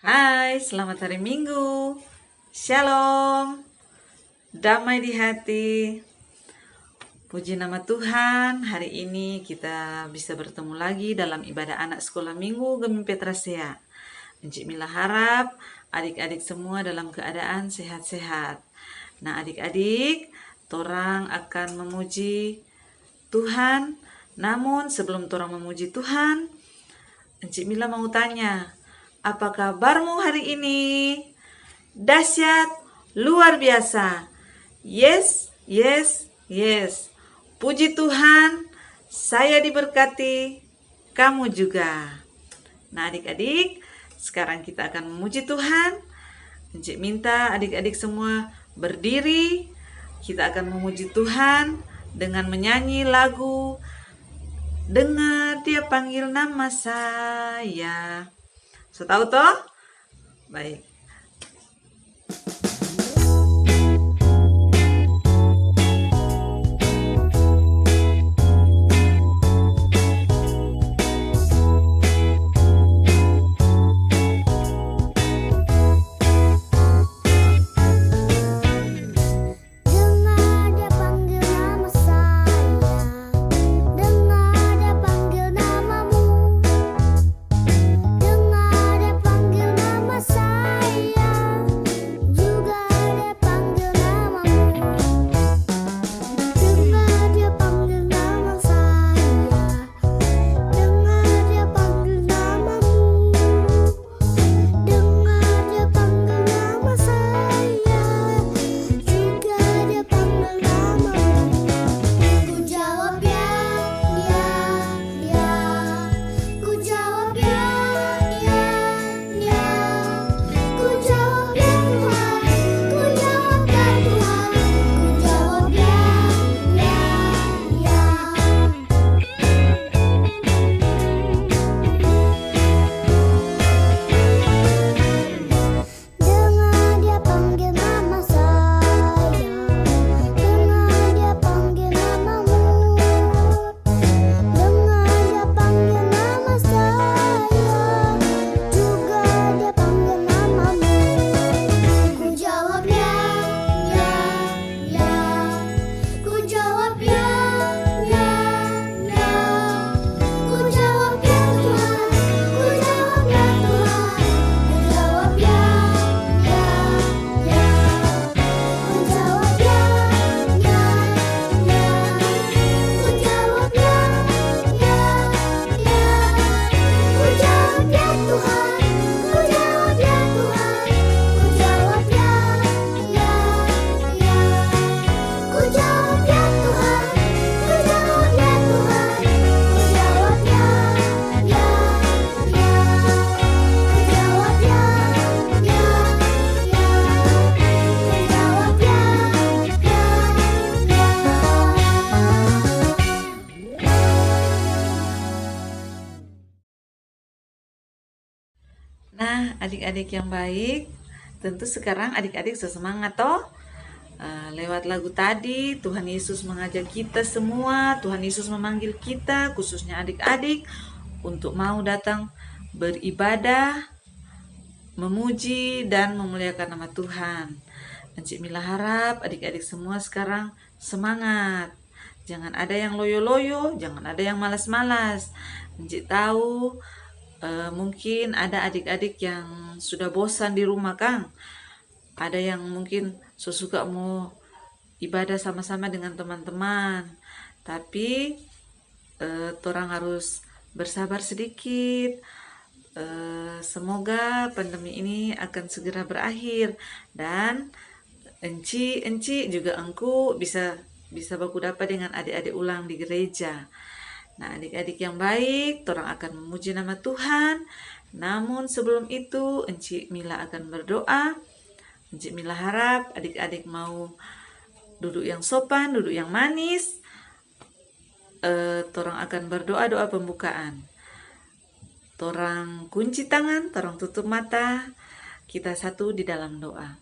Hai, selamat hari Minggu. Shalom, damai di hati. Puji nama Tuhan, hari ini kita bisa bertemu lagi dalam ibadah anak sekolah minggu Gemi Petrasea. Encik Mila harap adik-adik semua dalam keadaan sehat-sehat. Nah, adik-adik, torang akan memuji Tuhan. Namun sebelum torang memuji Tuhan, Encik Mila mau tanya, apa kabarmu hari ini? Dahsyat, luar biasa. Yes, yes, yes. Puji Tuhan, saya diberkati, kamu juga. Nah, adik-adik, sekarang kita akan memuji Tuhan. Encik minta adik-adik semua berdiri. Kita akan memuji Tuhan dengan menyanyi lagu Dengar Dia Panggil Nama Saya. So, tahu toh? Baik. Nah, adik-adik yang baik, tentu sekarang adik-adik semangat toh. Lewat lagu tadi, Tuhan Yesus mengajak kita semua, Tuhan Yesus memanggil kita, khususnya adik-adik, untuk mau datang beribadah, memuji, dan memuliakan nama Tuhan. Encik Mila harap adik-adik semua sekarang semangat. Jangan ada yang loyo-loyo, jangan ada yang malas-malas. Encik tahu mungkin ada adik-adik yang sudah bosan di rumah, Kang. Ada yang mungkin suka mau ibadah sama-sama dengan teman-teman. Tapi torang harus bersabar sedikit. Semoga pandemi ini akan segera berakhir dan enci juga engku bisa baku dapat dengan adik-adik ulang di gereja. Nah, adik-adik yang baik, torang akan memuji nama Tuhan. Namun sebelum itu, Encik Mila akan berdoa. Encik Mila harap adik-adik mau duduk yang sopan, duduk yang manis. Torang akan berdoa doa pembukaan. Torang kunci tangan, torang tutup mata. Kita satu di dalam doa.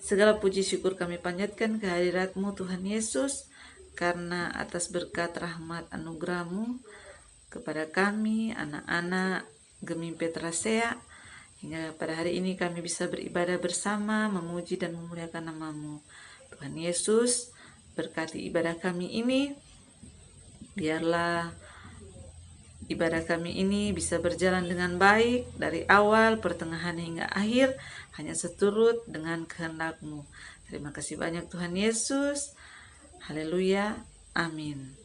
Segala puji syukur kami panjatkan kehadirat-Mu Tuhan Yesus, karena atas berkat rahmat anugerah-Mu kepada kami, anak-anak Gemi Petrasea, hingga pada hari ini kami bisa beribadah bersama, memuji dan memuliakan nama-Mu. Tuhan Yesus, berkati ibadah kami ini, biarlah ibadah kami ini bisa berjalan dengan baik dari awal, pertengahan hingga akhir, hanya seturut dengan kehendak-Mu. Terima kasih banyak Tuhan Yesus. Haleluya. Amin.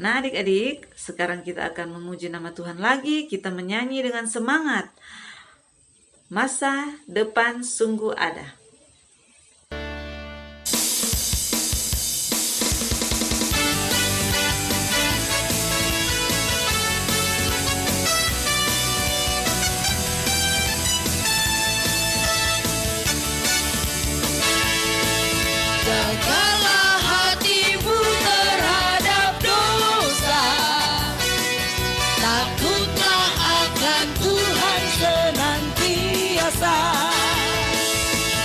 Nah adik-adik, sekarang kita akan memuji nama Tuhan lagi. Kita menyanyi dengan semangat. Masa depan sungguh ada. Jagalah hatimu terhadap dosa, takutlah akan Tuhan senantiasa.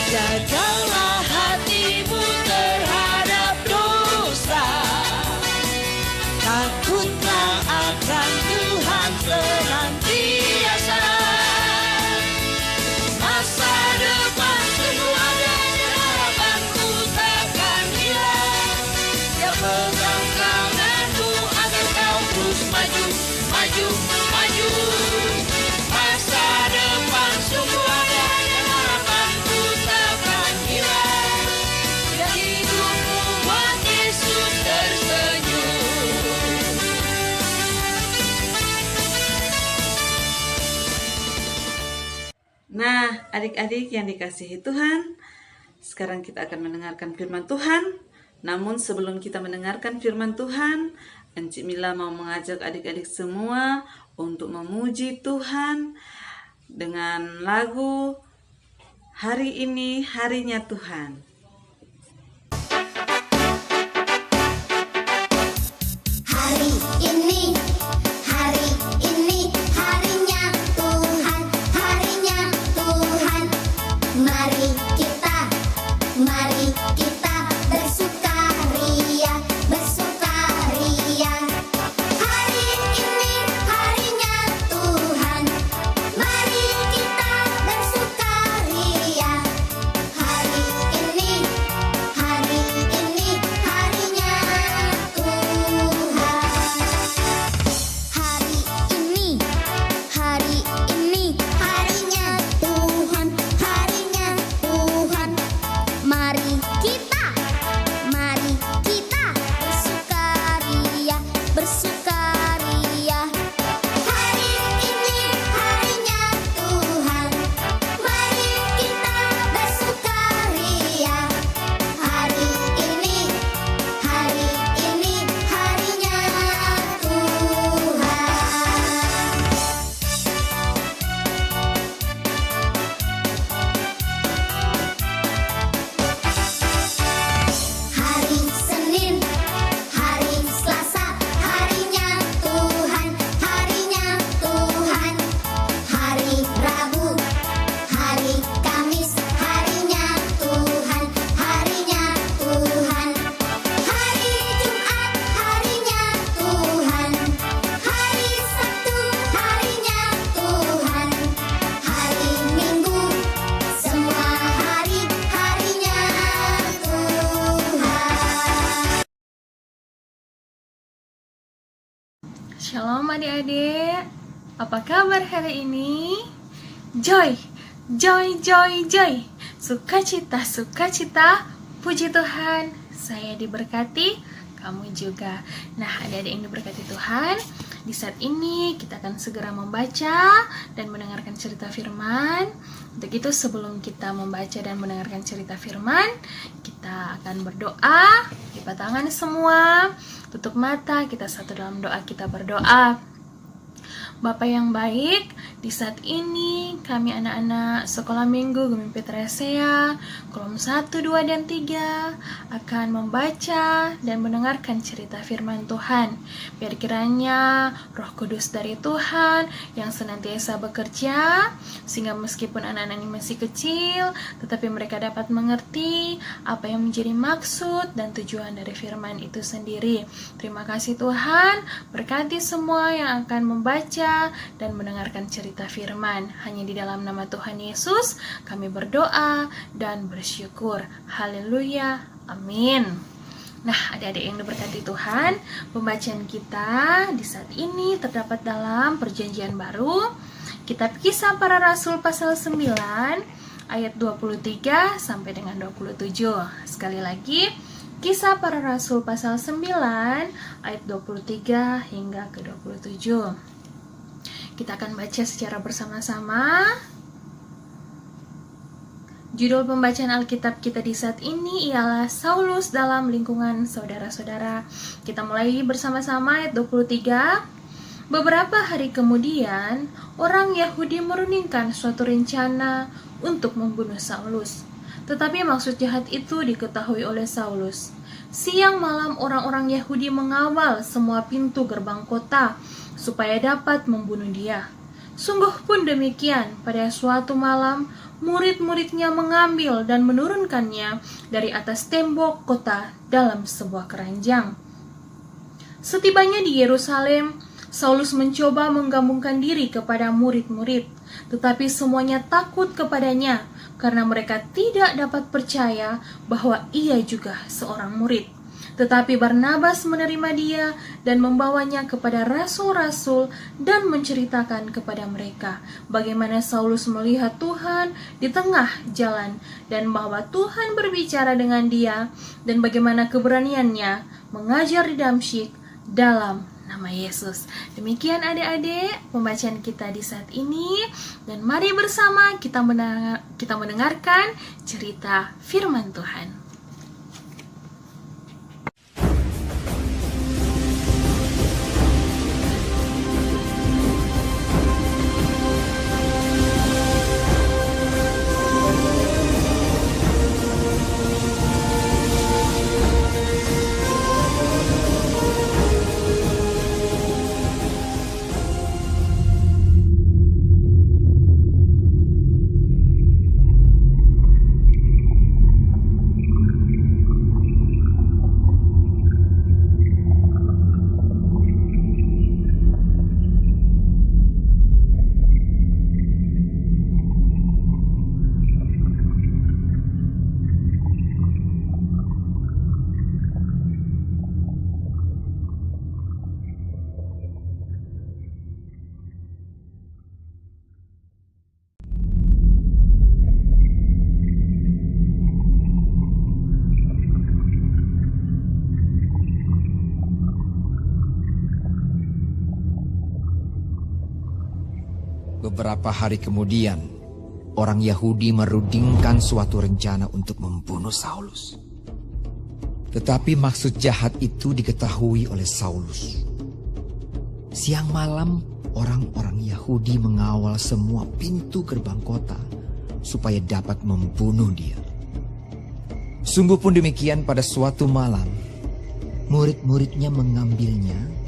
Jagalah hatimu terhadap dosa, takutlah akan Tuhan senantiasa. Masa depan sungguh ada, harapanku takkan hilang. Dia pegang tanganmu agar kau terus maju, maju, maju. Masa depan sungguh ada, harapanku takkan hilang. Bila hidupmu buat Yesus tersenyum. Nah, adik-adik yang dikasihi Tuhan, sekarang kita akan mendengarkan firman Tuhan. Namun sebelum kita mendengarkan firman Tuhan, Encik Mila mau mengajak adik-adik semua untuk memuji Tuhan dengan lagu Hari Ini Harinya Tuhan. Hari ini harinya Tuhan, harinya Tuhan. Mari kita bersukaria, bersukaria. Hari ini harinya Tuhan. Mari kita bersukaria. Hari ini harinya Tuhan. Hari ini harinya Tuhan, harinya Tuhan. Mari kita bersukaria, bersukaria. Hari ini harinya Tuhan. Mari kita bersukaria. Hari ini harinya Tuhan. Hari Senin, hari Selasa, harinya Tuhan, harinya Tuhan. Hari Rabu, hari Kamis, harinya Tuhan, harinya Tuhan. Hari Jumat, harinya Tuhan. Hari Sabtu, harinya Tuhan. Hari Minggu, semua harinya Tuhan. Shalom adik-adik, apa kabar hari ini? Joy, joy, joy, joy. Sukacita, sukacita. Puji Tuhan, saya diberkati, kamu juga. Nah, adik-adik yang diberkati Tuhan, di saat ini kita akan segera membaca dan mendengarkan cerita firman. Untuk itu sebelum kita membaca dan mendengarkan cerita firman, kita akan berdoa. Lipat tangan semua, tutup mata, kita satu dalam doa, kita berdoa. Bapa yang baik, di saat ini kami anak-anak sekolah minggu Gumi Petresea kolom 1, 2, dan 3 akan membaca dan mendengarkan cerita firman Tuhan. Biar kiranya Roh Kudus dari Tuhan yang senantiasa bekerja, sehingga meskipun anak-anak ini masih kecil, tetapi mereka dapat mengerti apa yang menjadi maksud dan tujuan dari firman itu sendiri. Terima kasih Tuhan, berkati semua yang akan membaca dan mendengarkan cerita firman. Hanya di di dalam nama Tuhan Yesus kami berdoa dan bersyukur. Haleluya. Amin. Nah, adik-adik yang diberkati Tuhan, pembacaan kita di saat ini terdapat dalam Perjanjian Baru, Kitab Kisah Para Rasul pasal 9 ayat 23 sampai dengan 27. Sekali lagi, Kisah Para Rasul pasal 9 ayat 23 hingga ke 27. Kita akan baca secara bersama-sama. Judul pembacaan Alkitab kita di saat ini ialah Saulus dalam lingkungan saudara-saudara. Kita mulai bersama-sama ayat 23. Beberapa hari kemudian, orang Yahudi merundingkan suatu rencana untuk membunuh Saulus. Tetapi maksud jahat itu diketahui oleh Saulus. Siang malam orang-orang Yahudi mengawal semua pintu gerbang kota supaya dapat membunuh dia. Sungguh pun demikian, pada suatu malam murid-muridnya mengambil dan menurunkannya dari atas tembok kota dalam sebuah keranjang. Setibanya di Yerusalem, Saulus mencoba menggabungkan diri kepada murid-murid, tetapi semuanya takut kepadanya karena mereka tidak dapat percaya bahwa ia juga seorang murid. Tetapi Barnabas menerima dia dan membawanya kepada rasul-rasul dan menceritakan kepada mereka bagaimana Saulus melihat Tuhan di tengah jalan dan bahwa Tuhan berbicara dengan dia dan bagaimana keberaniannya mengajar di Damsyik dalam nama Yesus. Demikian adik-adik pembacaan kita di saat ini, dan mari bersama kita mendengarkan cerita firman Tuhan. Beberapa hari kemudian, orang Yahudi merundingkan suatu rencana untuk membunuh Saulus. Tetapi maksud jahat itu diketahui oleh Saulus. Siang malam, orang-orang Yahudi mengawal semua pintu gerbang kota supaya dapat membunuh dia. Sungguh pun demikian, pada suatu malam, murid-muridnya mengambilnya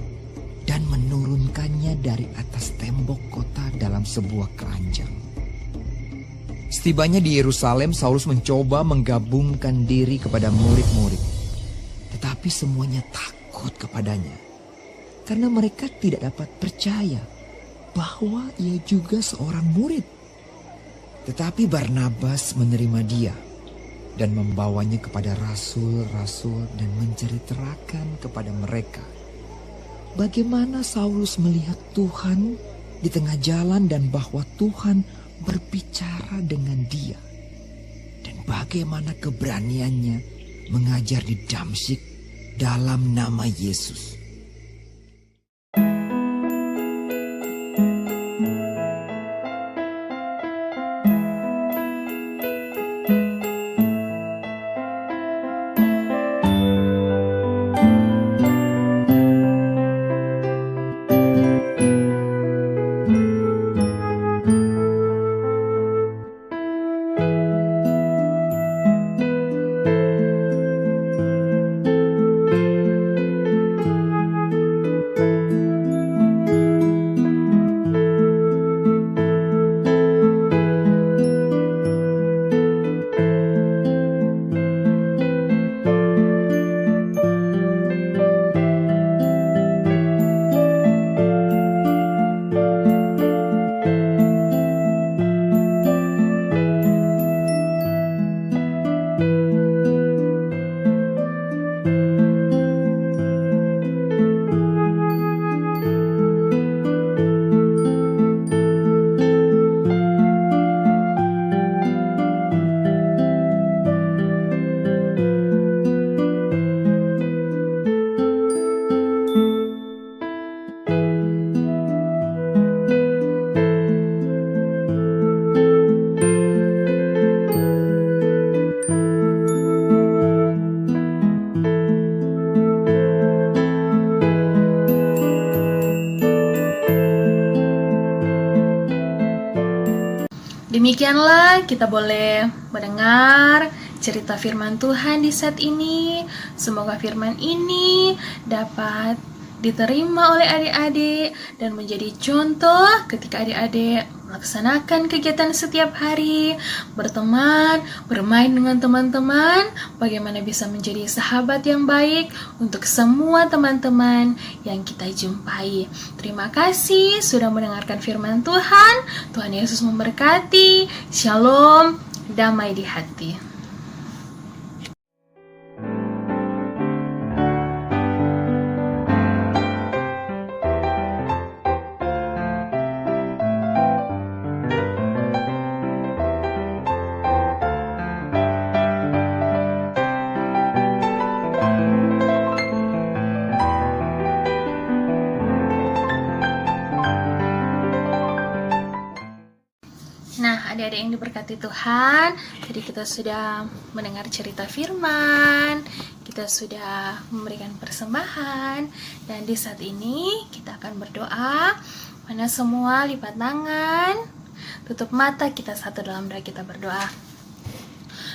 dan menurunkannya dari atas tembok kota dalam sebuah keranjang. Setibanya di Yerusalem, Saulus mencoba menggabungkan diri kepada murid-murid. Tetapi semuanya takut kepadanya, karena mereka tidak dapat percaya bahwa ia juga seorang murid. Tetapi Barnabas menerima dia dan membawanya kepada rasul-rasul dan menceritakan kepada mereka bagaimana Saulus melihat Tuhan di tengah jalan dan bahwa Tuhan berbicara dengan dia, dan bagaimana keberaniannya mengajar di Damsyik dalam nama Yesus. Demikianlah kita boleh mendengar cerita firman Tuhan di saat ini. Semoga firman ini dapat diterima oleh adik-adik dan menjadi contoh ketika adik-adik melaksanakan kegiatan setiap hari, berteman, bermain dengan teman-teman, bagaimana bisa menjadi sahabat yang baik untuk semua teman-teman yang kita jumpai. Terima kasih sudah mendengarkan firman Tuhan. Tuhan Yesus memberkati. Shalom, damai di hati. Nah, adik-adik yang diberkati Tuhan, tadi kita sudah mendengar cerita firman, kita sudah memberikan persembahan, dan di saat ini kita akan berdoa. Mana semua lipat tangan, tutup mata, kita satu dalam doa, kita berdoa.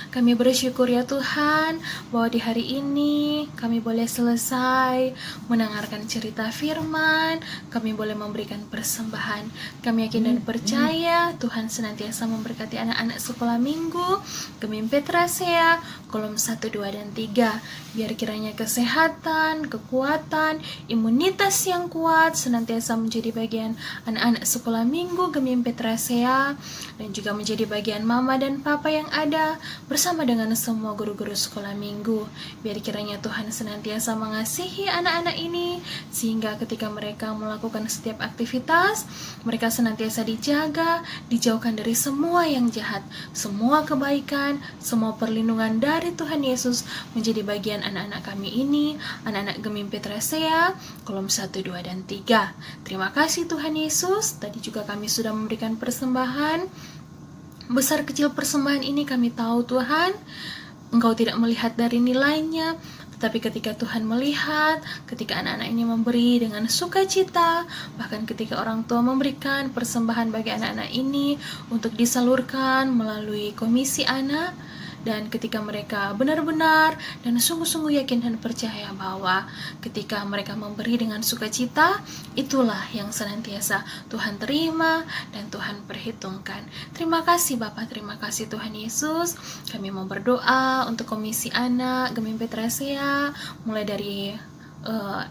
Kami bersyukur ya Tuhan bahwa di hari ini kami boleh selesai mendengarkan cerita firman, kami boleh memberikan persembahan. Kami yakin dan percaya Tuhan senantiasa memberkati anak-anak sekolah minggu Gemim Petrasea kolom 1, 2, dan 3. Biar kiranya kesehatan, kekuatan, imunitas yang kuat senantiasa menjadi bagian anak-anak sekolah minggu Gemim Petrasea, dan juga menjadi bagian mama dan papa yang ada bersama dengan semua guru-guru sekolah minggu. Biar kiranya Tuhan senantiasa mengasihi anak-anak ini, sehingga ketika mereka melakukan setiap aktivitas, mereka senantiasa dijaga, dijauhkan dari semua yang jahat, semua kebaikan, semua perlindungan dari Tuhan Yesus menjadi bagian anak-anak kami ini, anak-anak Gemim Petrasea kolom 1, 2, dan 3. Terima kasih Tuhan Yesus. Tadi juga kami sudah memberikan persembahan. Besar kecil persembahan ini kami tahu Tuhan, Engkau tidak melihat dari nilainya, tetapi ketika Tuhan melihat, ketika anak-anak ini memberi dengan sukacita, bahkan ketika orang tua memberikan persembahan bagi anak-anak ini untuk disalurkan melalui komisi anak, dan ketika mereka benar-benar dan sungguh-sungguh yakin dan percaya bahwa ketika mereka memberi dengan sukacita, itulah yang senantiasa Tuhan terima dan Tuhan perhitungkan. Terima kasih Bapak, terima kasih Tuhan Yesus. Kami mau berdoa untuk komisi anak Gemim Petrasea, mulai dari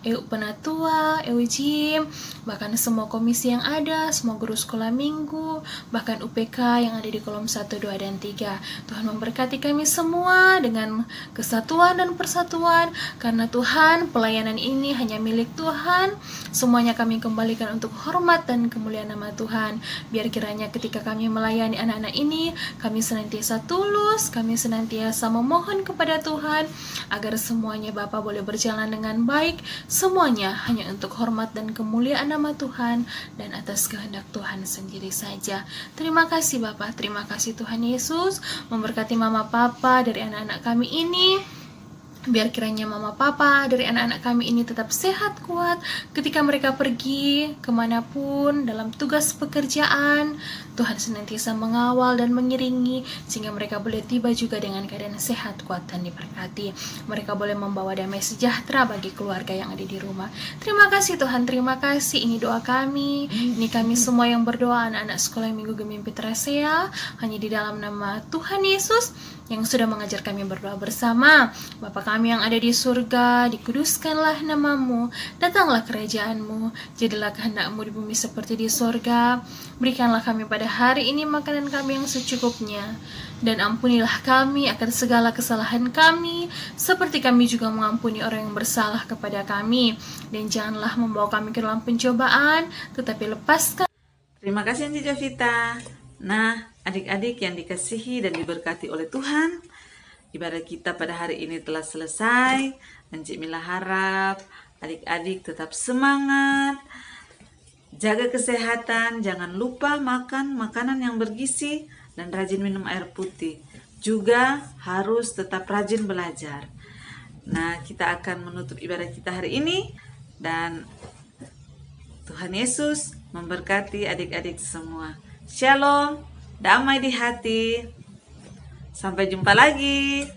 EU Penatua, EU Jim, bahkan semua komisi yang ada, semua guru sekolah minggu, bahkan UPK yang ada di kolom 1, 2, dan 3. Tuhan memberkati kami semua dengan kesatuan dan persatuan, karena Tuhan, pelayanan ini hanya milik Tuhan. Semuanya kami kembalikan untuk hormat dan kemuliaan nama Tuhan. Biar kiranya ketika kami melayani anak-anak ini, kami senantiasa tulus, kami senantiasa memohon kepada Tuhan agar semuanya Bapa boleh berjalan dengan baik, semuanya hanya untuk hormat dan kemuliaan nama Tuhan dan atas kehendak Tuhan sendiri saja. Terima kasih Bapak, terima kasih Tuhan Yesus. Memberkati mama papa dari anak-anak kami ini. Biar kiranya mama papa dari anak-anak kami ini tetap sehat kuat ketika mereka pergi kemanapun dalam tugas pekerjaan. Tuhan senantiasa mengawal dan mengiringi sehingga mereka boleh tiba juga dengan keadaan sehat, kuat, dan diberkati. Mereka boleh membawa damai sejahtera bagi keluarga yang ada di rumah. Terima kasih Tuhan, terima kasih. Ini doa kami, ini kami semua yang berdoa, anak-anak sekolah minggu Gemim Petrasea, hanya di dalam nama Tuhan Yesus yang sudah mengajar kami berdoa bersama. Bapa kami yang ada di surga, dikuduskanlah namamu, datanglah kerajaanmu, jadilah kehendakmu di bumi seperti di surga. Berikanlah kami pada hari ini makanan kami yang secukupnya, dan ampunilah kami akan segala kesalahan kami, seperti kami juga mengampuni orang yang bersalah kepada kami. Dan janganlah membawa kami ke dalam pencobaan, tetapi lepaskan. Terima kasih Aunty Javita. Nah, adik-adik yang dikasihi dan diberkati oleh Tuhan, ibadah kita pada hari ini telah selesai. Encik Mila harap adik-adik tetap semangat, jaga kesehatan, jangan lupa makan makanan yang bergizi, dan rajin minum air putih. Juga harus tetap rajin belajar. Nah, kita akan menutup ibadah kita hari ini, dan Tuhan Yesus memberkati adik-adik semua. Shalom, damai di hati. Sampai jumpa lagi.